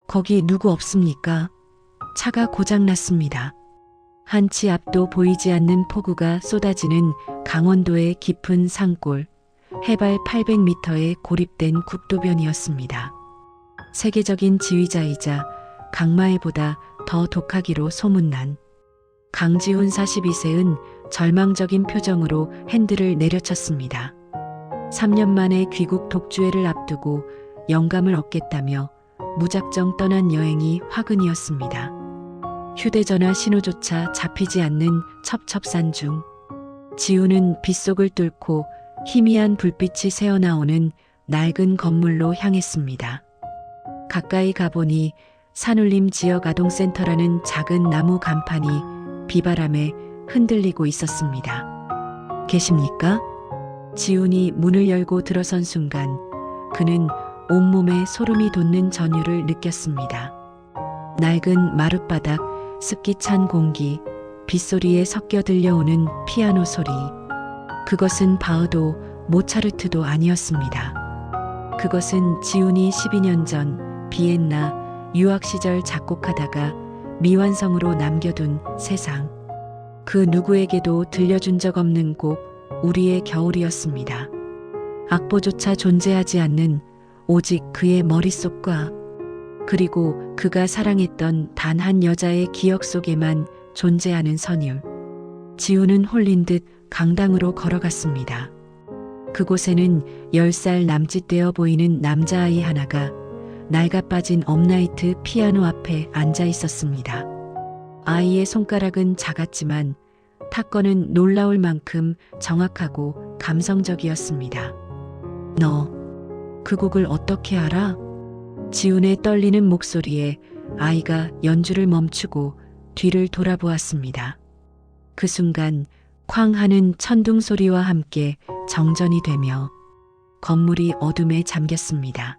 거기 누구 없습니까? 차가 고장났습니다. 한치 앞도 보이지 않는 폭우가 쏟아지는 강원도의 깊은 산골, 해발 800m에 고립된 국도변이었습니다. 세계적인 지휘자이자 강마애보다 더 독하기로 소문난 강지훈 42세는 절망적인 표정으로 핸들을 내려쳤습니다. 3년 만에 귀국 독주회를 앞두고 영감을 얻겠다며 무작정 떠난 여행이 화근이었습니다. 휴대전화 신호조차 잡히지 않는 첩첩산 중 지훈은 빗속을 뚫고 희미한 불빛이 새어나오는 낡은 건물로 향했습니다. 가까이 가보니 산울림 지역아동센터라는 작은 나무 간판이 비바람에 흔들리고 있었습니다. 계십니까? 지훈이 문을 열고 들어선 순간 그는 온몸에 소름이 돋는 전율을 느꼈습니다. 낡은 마룻바닥, 습기 찬 공기, 빗소리에 섞여 들려오는 피아노 소리. 그것은 바흐도 모차르트도 아니었습니다. 그것은 지훈이 12년 전 비엔나 유학 시절 작곡하다가 미완성으로 남겨둔 세상. 그 누구에게도 들려준 적 없는 곡 우리의 겨울이었습니다. 악보조차 존재하지 않는 오직 그의 머릿속과 그리고 그가 사랑했던 단 한 여자의 기억 속에만 존재하는 선율. 지훈은 홀린 듯 강당으로 걸어갔습니다. 그곳에는 10살 남짓되어 보이는 남자아이 하나가 낡아빠진 업라이트 피아노 앞에 앉아 있었습니다. 아이의 손가락은 작았지만 타건은 놀라울 만큼 정확하고 감성적이었습니다. 너 그 곡을 어떻게 알아? 지훈의 떨리는 목소리에 아이가 연주를 멈추고 뒤를 돌아보았습니다. 그 순간 쾅 하는 천둥 소리와 함께 정전이 되며 건물이 어둠에 잠겼습니다.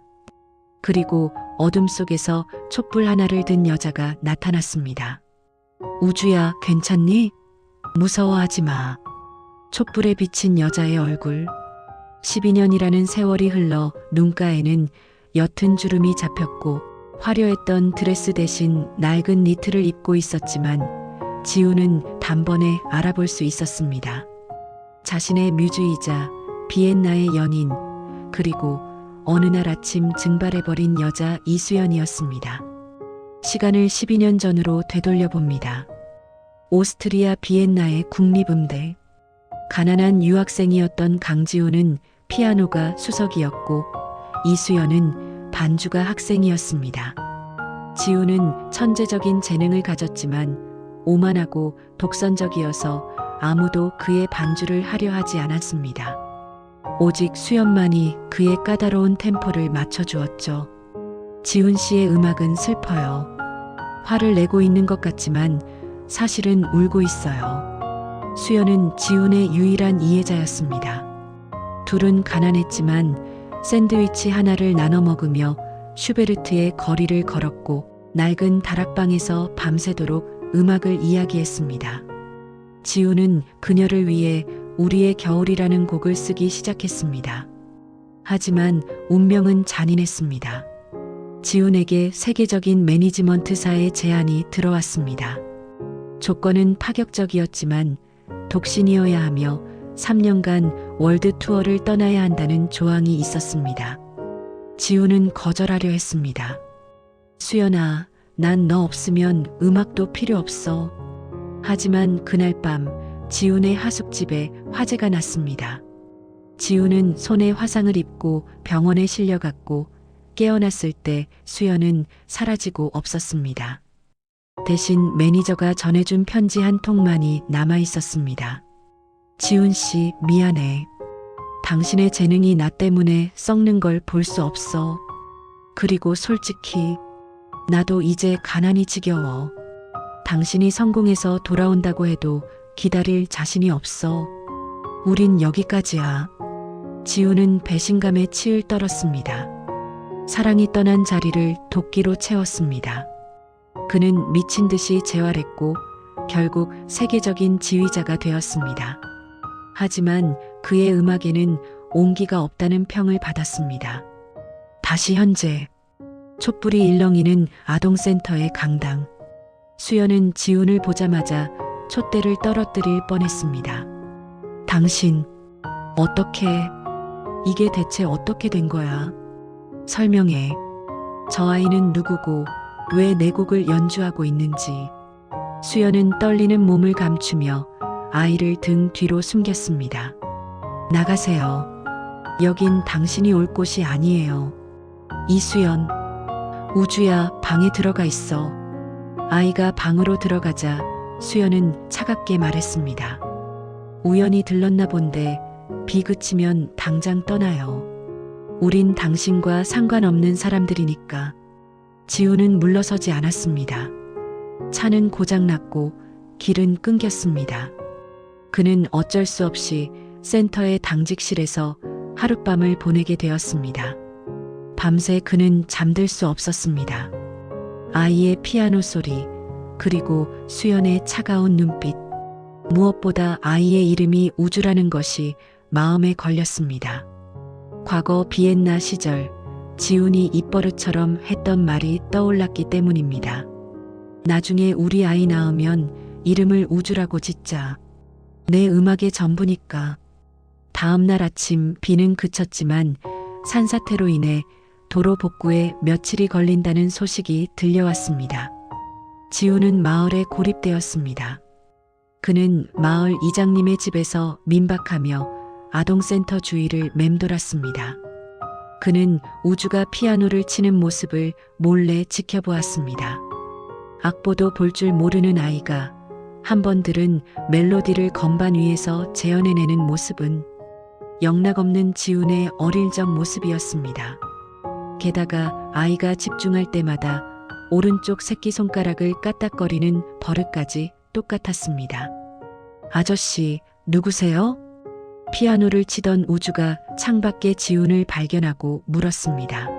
그리고 어둠 속에서 촛불 하나를 든 여자가 나타났습니다. 우주야, 괜찮니? 무서워하지 마. 촛불에 비친 여자의 얼굴. 12년이라는 세월이 흘러 눈가에는 옅은 주름이 잡혔고 화려했던 드레스 대신 낡은 니트를 입고 있었지만 지훈은 단번에 알아볼 수 있었습니다. 자신의 뮤즈이자 비엔나의 연인, 그리고 어느 날 아침 증발해버린 여자 이수연이었습니다. 시간을 12년 전으로 되돌려봅니다. 오스트리아 비엔나의 국립음대. 가난한 유학생이었던 강지훈은 피아노가 수석이었고 이수연은 반주가 학생이었습니다. 지훈은 천재적인 재능을 가졌지만 오만하고 독선적이어서 아무도 그의 반주를 하려 하지 않았습니다. 오직 수연만이 그의 까다로운 템포를 맞춰주었죠. 지훈 씨의 음악은 슬퍼요. 화를 내고 있는 것 같지만 사실은 울고 있어요. 수연은 지훈의 유일한 이해자였습니다. 둘은 가난했지만 샌드위치 하나를 나눠 먹으며 슈베르트의 거리를 걸었고 낡은 다락방에서 밤새도록 음악을 이야기했습니다. 지훈은 그녀를 위해 우리의 겨울이라는 곡을 쓰기 시작했습니다. 하지만 운명은 잔인했습니다. 지훈에게 세계적인 매니지먼트사의 제안이 들어왔습니다. 조건은 파격적이었지만 독신이어야 하며 3년간 월드 투어를 떠나야 한다는 조항이 있었습니다. 지훈은 거절하려 했습니다. 수연아, 난 너 없으면 음악도 필요 없어. 하지만 그날 밤 지훈의 하숙집에 화재가 났습니다. 지훈은 손에 화상을 입고 병원에 실려갔고 깨어났을 때 수연은 사라지고 없었습니다. 대신 매니저가 전해준 편지 한 통만이 남아 있었습니다. 지훈 씨, 미안해. 당신의 재능이 나 때문에 썩는 걸 볼 수 없어. 그리고 솔직히 나도 이제 가난이 지겨워. 당신이 성공해서 돌아온다고 해도 기다릴 자신이 없어. 우린 여기까지야. 지훈은 배신감에 치을 떨었습니다. 사랑이 떠난 자리를 도끼로 채웠습니다. 그는 미친 듯이 재활했고 결국 세계적인 지휘자가 되었습니다. 하지만 그의 음악에는 온기가 없다는 평을 받았습니다. 다시 현재. 촛불이 일렁이는 아동센터의 강당. 수연은 지훈을 보자마자 촛대를 떨어뜨릴 뻔했습니다. 당신, 어떻게, 이게 대체 어떻게 된 거야? 설명해. 저 아이는 누구고 왜 내 곡을 연주하고 있는지. 수연은 떨리는 몸을 감추며 아이를 등 뒤로 숨겼습니다. 나가세요. 여긴 당신이 올 곳이 아니에요. 이수연, 우주야, 방에 들어가 있어. 아이가 방으로 들어가자 수연은 차갑게 말했습니다. 우연히 들렀나 본데 비 그치면 당장 떠나요. 우린 당신과 상관없는 사람들이니까. 지훈은 물러서지 않았습니다. 차는 고장났고 길은 끊겼습니다. 그는 어쩔 수 없이 센터의 당직실에서 하룻밤을 보내게 되었습니다. 밤새 그는 잠들 수 없었습니다. 아이의 피아노 소리, 그리고 수연의 차가운 눈빛, 무엇보다 아이의 이름이 우주라는 것이 마음에 걸렸습니다. 과거 비엔나 시절 지훈이 입버릇처럼 했던 말이 떠올랐기 때문입니다. 나중에 우리 아이 낳으면 이름을 우주라고 짓자. 내 음악의 전부니까. 다음 날 아침 비는 그쳤지만 산사태로 인해 도로 복구에 며칠이 걸린다는 소식이 들려왔습니다. 지훈은 마을에 고립되었습니다. 그는 마을 이장님의 집에서 민박하며 아동센터 주위를 맴돌았습니다. 그는 우주가 피아노를 치는 모습을 몰래 지켜보았습니다. 악보도 볼 줄 모르는 아이가 한 번 들은 멜로디를 건반 위에서 재현해내는 모습은 영락없는 지훈의 어릴 적 모습이었습니다. 게다가 아이가 집중할 때마다 오른쪽 새끼손가락을 까딱거리는 버릇까지 똑같았습니다. 아저씨, 누구세요? 피아노를 치던 우주가 창밖에 지훈을 발견하고 물었습니다.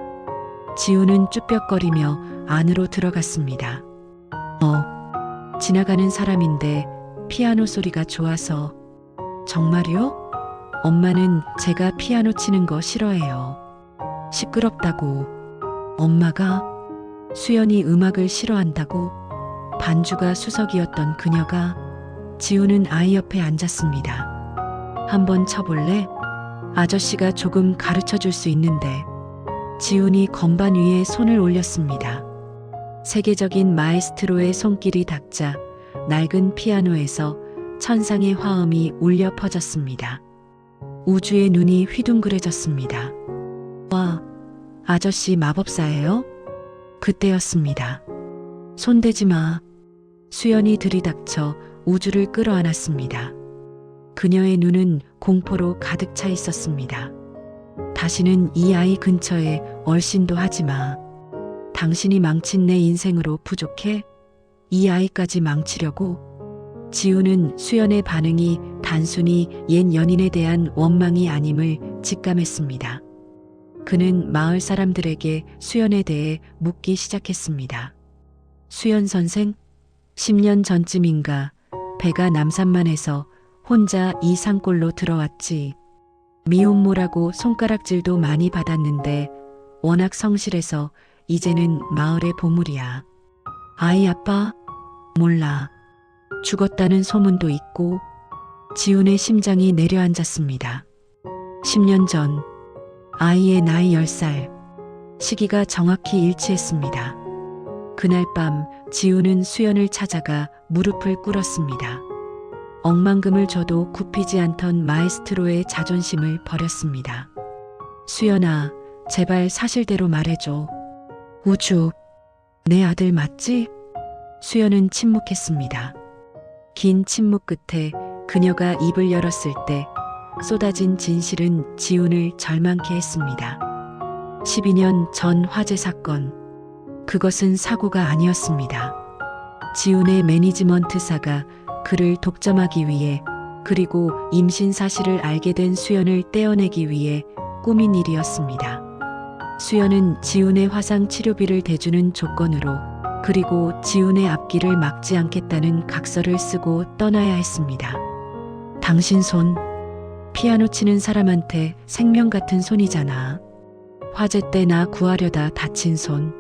지훈은 쭈뼛거리며 안으로 들어갔습니다. 지나가는 사람인데 피아노 소리가 좋아서. 정말요? 엄마는 제가 피아노 치는 거 싫어해요. 시끄럽다고. 엄마가? 수연이 음악을 싫어한다고? 반주가 수석이었던 그녀가. 지훈은 아이 옆에 앉았습니다. 한번 쳐볼래? 아저씨가 조금 가르쳐 줄 수 있는데. 지훈이 건반 위에 손을 올렸습니다. 세계적인 마에스트로의 손길이 닿자 낡은 피아노에서 천상의 화음이 울려 퍼졌습니다. 우주의 눈이 휘둥그레졌습니다. 와, 아저씨 마법사예요? 그때였습니다. 손대지 마. 수연이 들이닥쳐 우주를 끌어안았습니다. 그녀의 눈은 공포로 가득 차 있었습니다. 다시는 이 아이 근처에 얼씬도 하지 마. 당신이 망친 내 인생으로 부족해? 이 아이까지 망치려고? 지훈은 수연의 반응이 단순히 옛 연인에 대한 원망이 아님을 직감했습니다. 그는 마을 사람들에게 수연에 대해 묻기 시작했습니다. 수연 선생? 10년 전쯤인가 배가 남산만해서 혼자 이 산골로 들어왔지. 미혼모라고 손가락질도 많이 받았는데 워낙 성실해서 이제는 마을의 보물이야. 아이 아빠? 몰라. 죽었다는 소문도 있고. 지훈의 심장이 내려앉았습니다. 10년 전 아이의 나이 10살. 시기가 정확히 일치했습니다. 그날 밤 지훈은 수연을 찾아가 무릎을 꿇었습니다. 억만금을 줘도 굽히지 않던 마에스트로의 자존심을 버렸습니다. 수연아, 제발 사실대로 말해줘. 우주, 내 아들 맞지? 수연은 침묵했습니다. 긴 침묵 끝에 그녀가 입을 열었을 때 쏟아진 진실은 지훈을 절망케 했습니다. 12년 전 화재 사건. 그것은 사고가 아니었습니다. 지훈의 매니지먼트사가 그를 독점하기 위해, 그리고 임신 사실을 알게 된 수연을 떼어내기 위해 꾸민 일이었습니다. 수연은 지훈의 화상 치료비를 대주는 조건으로, 그리고 지훈의 앞길을 막지 않겠다는 각서를 쓰고 떠나야 했습니다. 당신 손, 피아노 치는 사람한테 생명 같은 손이잖아. 화재 때 나 구하려다 다친 손.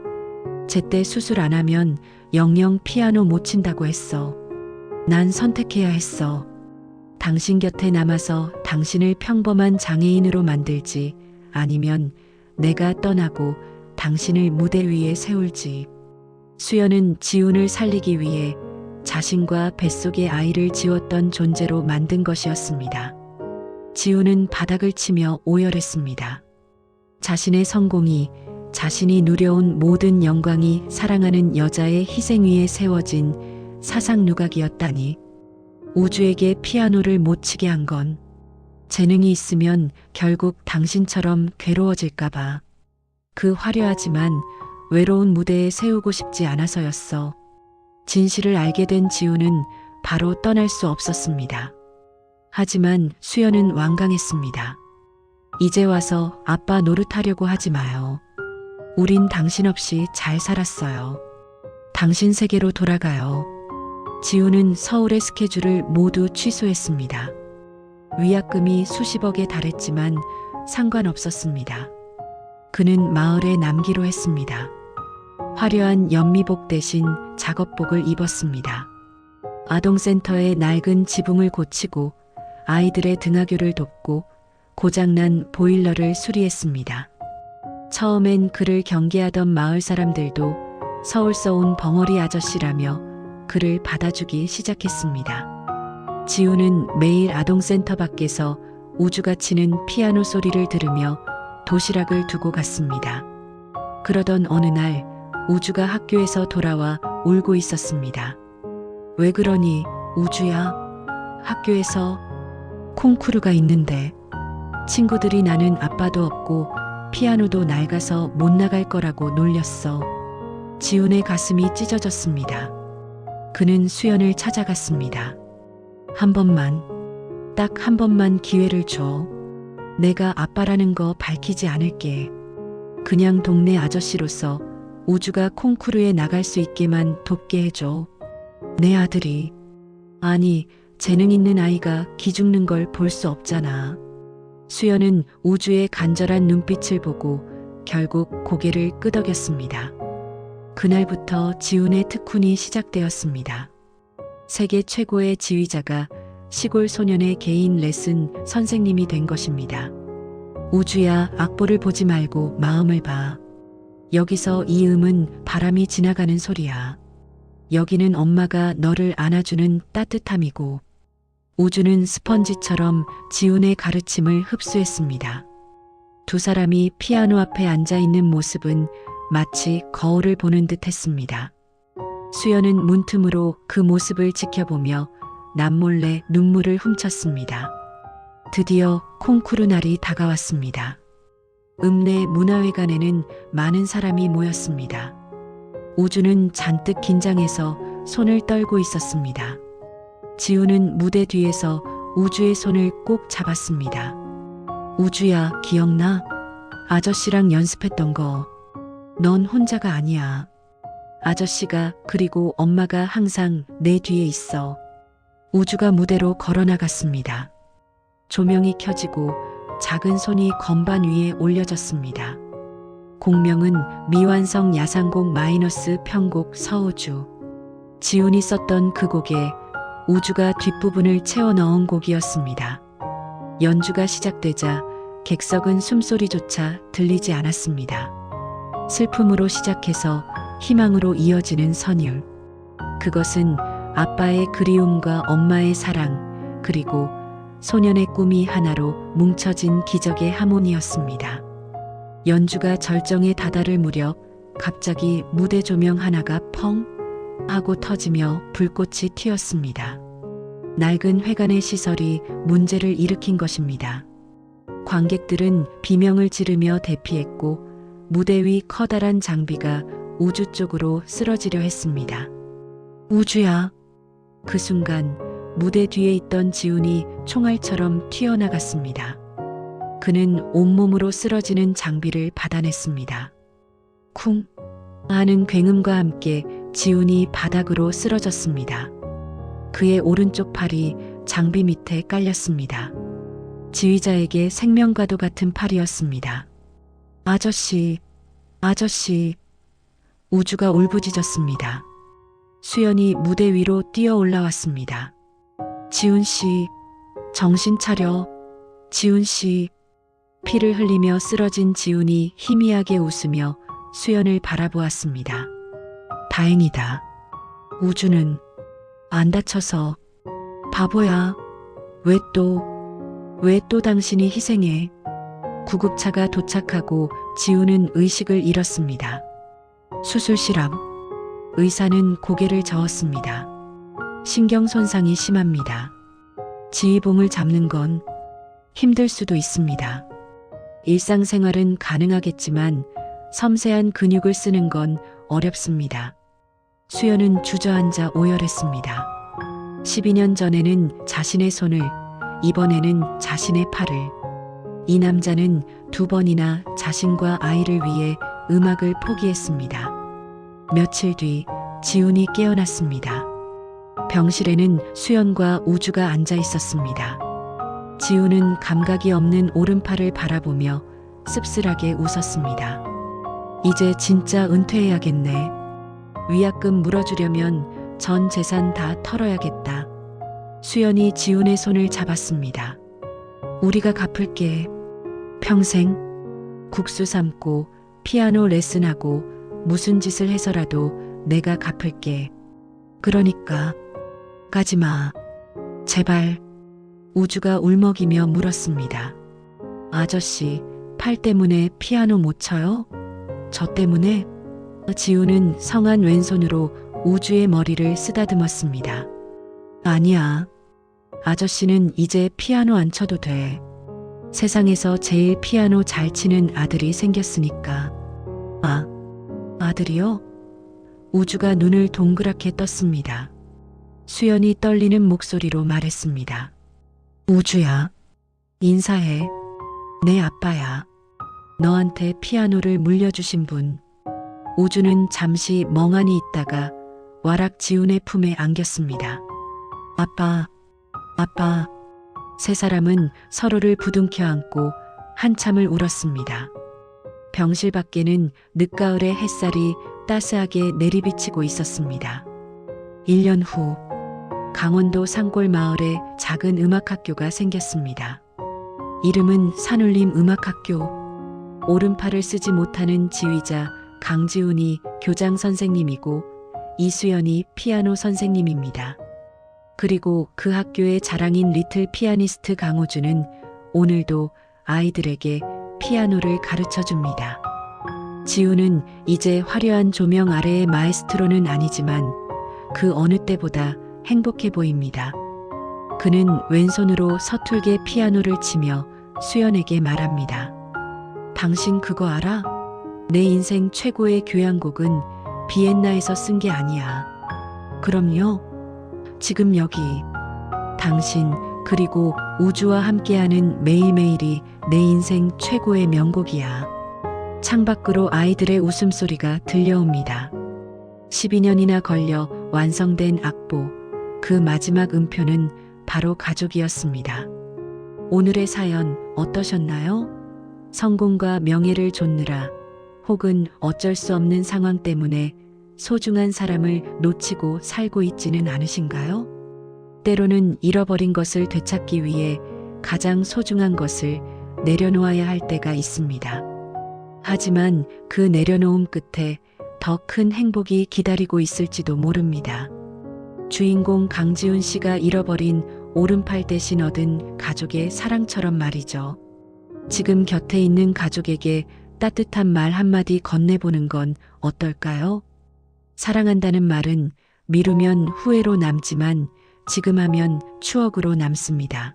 제때 수술 안 하면 영영 피아노 못 친다고 했어. 난 선택해야 했어. 당신 곁에 남아서 당신을 평범한 장애인으로 만들지, 아니면 내가 떠나고 당신을 무대 위에 세울지. 수연은 지훈을 살리기 위해 자신과 뱃속의 아이를 지웠던 존재로 만든 것이었습니다. 지훈은 바닥을 치며 오열했습니다. 자신의 성공이, 자신이 누려온 모든 영광이 사랑하는 여자의 희생 위에 세워진 사상 누각이었다니. 우주에게 피아노를 못 치게 한 건 재능이 있으면 결국 당신처럼 괴로워질까봐. 그 화려하지만 외로운 무대에 세우고 싶지 않아서였어. 진실을 알게 된 지훈은 바로 떠날 수 없었습니다. 하지만 수연은 완강했습니다. 이제 와서 아빠 노릇하려고 하지 마요. 우린 당신 없이 잘 살았어요. 당신 세계로 돌아가요. 지훈은 서울의 스케줄을 모두 취소했습니다. 위약금이 수십억에 달했지만 상관없었습니다. 그는 마을에 남기로 했습니다. 화려한 연미복 대신 작업복을 입었습니다. 아동센터의 낡은 지붕을 고치고 아이들의 등하교를 돕고 고장난 보일러를 수리했습니다. 처음엔 그를 경계하던 마을 사람들도 서울서 온 벙어리 아저씨라며 그를 받아주기 시작했습니다. 지훈은 매일 아동센터 밖에서 우주가 치는 피아노 소리를 들으며 도시락을 두고 갔습니다. 그러던 어느 날 우주가 학교에서 돌아와 울고 있었습니다. 왜 그러니, 우주야? 학교에서 콩쿠르가 있는데 친구들이 나는 아빠도 없고 피아노도 낡아서 못 나갈 거라고 놀렸어. 지훈의 가슴이 찢어졌습니다. 그는 수연을 찾아갔습니다. 한 번만, 딱 한 번만 기회를 줘. 내가 아빠라는 거 밝히지 않을게. 그냥 동네 아저씨로서 우주가 콩쿠르에 나갈 수 있게만 돕게 해줘. 내 아들이, 아니, 재능 있는 아이가 기죽는 걸 볼 수 없잖아. 수연은 우주의 간절한 눈빛을 보고 결국 고개를 끄덕였습니다. 그날부터 지훈의 특훈이 시작되었습니다. 세계 최고의 지휘자가 시골 소년의 개인 레슨 선생님이 된 것입니다. 우주야, 악보를 보지 말고 마음을 봐. 여기서 이 음은 바람이 지나가는 소리야. 여기는 엄마가 너를 안아주는 따뜻함이고. 우주는 스펀지처럼 지훈의 가르침을 흡수했습니다. 두 사람이 피아노 앞에 앉아 있는 모습은 마치 거울을 보는 듯 했습니다. 수연은 문틈으로 그 모습을 지켜보며 남몰래 눈물을 훔쳤습니다. 드디어 콩쿠르 날이 다가왔습니다. 읍내 문화회관에는 많은 사람이 모였습니다. 우주는 잔뜩 긴장해서 손을 떨고 있었습니다. 지훈은 무대 뒤에서 우주의 손을 꼭 잡았습니다. 우주야, 기억나? 아저씨랑 연습했던 거. 넌 혼자가 아니야. 아저씨가 그리고 엄마가 항상 내 뒤에 있어. 우주가 무대로 걸어나갔습니다. 조명이 켜지고 작은 손이 건반 위에 올려졌습니다. 곡명은 미완성 야상곡 마이너스 편곡 서우주. 지훈이 썼던 그 곡에 우주가 뒷부분을 채워 넣은 곡이었습니다. 연주가 시작되자 객석은 숨소리조차 들리지 않았습니다. 슬픔으로 시작해서 희망으로 이어지는 선율. 그것은 아빠의 그리움과 엄마의 사랑, 그리고 소년의 꿈이 하나로 뭉쳐진 기적의 하모니였습니다. 연주가 절정에 다다를 무렵 갑자기 무대 조명 하나가 펑 하고 터지며 불꽃이 튀었습니다. 낡은 회관의 시설이 문제를 일으킨 것입니다. 관객들은 비명을 지르며 대피했고 무대 위 커다란 장비가 우주 쪽으로 쓰러지려 했습니다. 우주야. 그 순간 무대 뒤에 있던 지훈이 총알처럼 튀어나갔습니다. 그는 온몸으로 쓰러지는 장비를 받아냈습니다. 쿵 하는 굉음과 함께 지훈이 바닥으로 쓰러졌습니다. 그의 오른쪽 팔이 장비 밑에 깔렸습니다. 지휘자에게 생명과도 같은 팔이었습니다. 아저씨, 아저씨. 우주가 울부짖었습니다. 수연이 무대 위로 뛰어 올라왔습니다. 지훈 씨, 정신 차려. 지훈 씨. 피를 흘리며 쓰러진 지훈이 희미하게 웃으며 수연을 바라보았습니다. 다행이다. 우주는 안 다쳐서. 바보야. 왜 또 당신이 희생해? 구급차가 도착하고 지훈은 의식을 잃었습니다. 수술실 앞. 의사는 고개를 저었습니다. 신경 손상이 심합니다. 지휘봉을 잡는 건 힘들 수도 있습니다. 일상생활은 가능하겠지만 섬세한 근육을 쓰는 건 어렵습니다. 수연은 주저앉아 오열했습니다. 12년 전에는 자신의 손을, 이번에는 자신의 팔을. 이 남자는 2번이나 자신과 아이를 위해 음악을 포기했습니다. 며칠 뒤 지훈이 깨어났습니다. 병실에는 수연과 우주가 앉아 있었습니다. 지훈은 감각이 없는 오른팔을 바라보며 씁쓸하게 웃었습니다. 이제 진짜 은퇴해야겠네. 위약금 물어주려면 전 재산 다 털어야겠다. 수연이 지훈의 손을 잡았습니다. 우리가 갚을게. 평생 국수 삶고 피아노 레슨하고 무슨 짓을 해서라도 내가 갚을게. 그러니까 가지마. 제발. 우주가 울먹이며 물었습니다. 아저씨, 팔 때문에 피아노 못 쳐요? 저 때문에? 지훈은 성한 왼손으로 우주의 머리를 쓰다듬었습니다. 아니야. 아저씨는 이제 피아노 안 쳐도 돼. 세상에서 제일 피아노 잘 치는 아들이 생겼으니까. 아, 아들이요? 우주가 눈을 동그랗게 떴습니다. 수연이 떨리는 목소리로 말했습니다. 우주야, 인사해. 내 아빠야. 너한테 피아노를 물려주신 분. 우주는 잠시 멍하니 있다가 와락 지훈의 품에 안겼습니다. 아빠. 세 사람은 서로를 부둥켜 안고 한참을 울었습니다. 병실 밖에는 늦가을의 햇살이 따스하게 내리비치고 있었습니다. 1년 후 강원도 산골 마을에 작은 음악학교가 생겼습니다. 이름은 산울림 음악학교. 오른팔을 쓰지 못하는 지휘자 강지훈이 교장 선생님이고 이수연이 피아노 선생님입니다. 그리고 그 학교의 자랑인 리틀 피아니스트 강호주는 오늘도 아이들에게 피아노를 가르쳐 줍니다. 지훈은 이제 화려한 조명 아래의 마에스트로는 아니지만 그 어느 때보다 행복해 보입니다. 그는 왼손으로 서툴게 피아노를 치며 수연에게 말합니다. 당신 그거 알아? 내 인생 최고의 교향곡은 비엔나에서 쓴 게 아니야. 그럼요. 지금 여기 당신 그리고 우주와 함께하는 매일매일이 내 인생 최고의 명곡이야. 창밖으로 아이들의 웃음소리가 들려옵니다. 12년이나 걸려 완성된 악보, 그 마지막 음표는 바로 가족이었습니다. 오늘의 사연 어떠셨나요? 성공과 명예를 좇느라 혹은 어쩔 수 없는 상황 때문에 소중한 사람을 놓치고 살고 있지는 않으신가요? 때로는 잃어버린 것을 되찾기 위해 가장 소중한 것을 내려놓아야 할 때가 있습니다. 하지만 그 내려놓음 끝에 더 큰 행복이 기다리고 있을지도 모릅니다. 주인공 강지훈 씨가 잃어버린 오른팔 대신 얻은 가족의 사랑처럼 말이죠. 지금 곁에 있는 가족에게 따뜻한 말 한마디 건네보는 건 어떨까요? 사랑한다는 말은 미루면 후회로 남지만 지금 하면 추억으로 남습니다.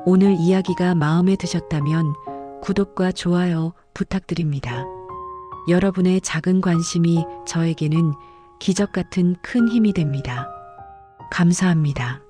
오늘 이야기가 마음에 드셨다면 구독과 좋아요 부탁드립니다. 여러분의 작은 관심이 저에게는 기적 같은 큰 힘이 됩니다. 감사합니다.